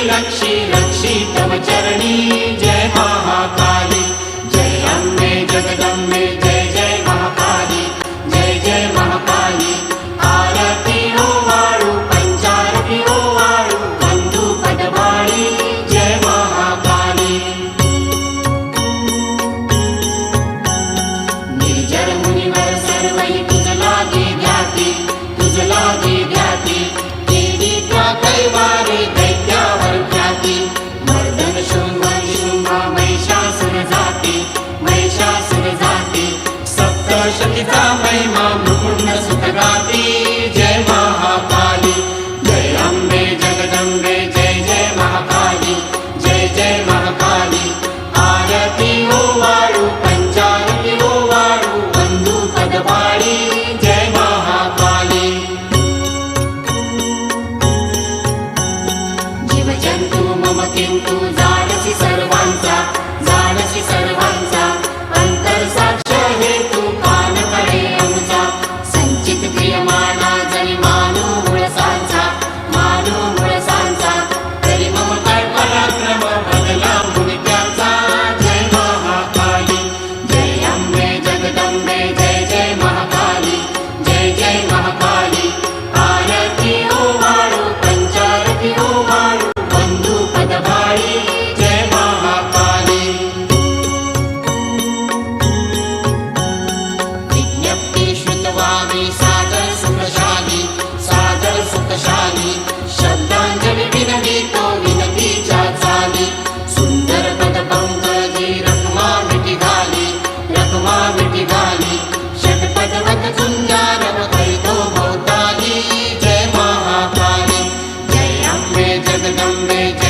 लक्षी लक्षी तव चरणी जय महाकाली जय अम्बे जगदम्बे जय जय महाकाली जय जय महाकाली आरती ओवाळू पंचारती ओवाळू बंधू पदबाळी जय महाकाली निर्जर मुनिवर सर्वही तुझ लागे ध्याती तुझ लागे ध्याती देवी का कैवारे दैत्यावर ख्याती मर्दन शुंभ शुंभ महिषासुर जाती सप्तशतीचा महिमा मुकुंड सुख गाती जय महाकाली जय अम्बे जगदम्बे जय जय महाकाली जय जय महाकाली आरती ओवाळू पंचारती ओवाळू बंधू पदबाळी जय महाकाली जीवजंतू मम किंतु जाणसी सर्वांचा अंतर साक्ष हेतू कान कडे आमचा संचित क्रियमाणा जरी मानू मुळसांचा तरी मम काय पराक्रम बदला मुनित्यांचा जय महाकाली जय अम्बे जगदम्बे जय जय महाकाली जय जय महाकाली आरती ओवाळू पंचारती ओवाळू बंधू पदबाळी जय महाकाली विज्ञप्ती श्रुतवामी सादर सुखशाली शब्दांजली विनवितो विनतीच्या चाली सुंदर पदपंकजी रखमा मिठी घाली षटपदवत झुंजारव करितो भोवताली जय महाकाली जय अम्बे जगदम्बे जय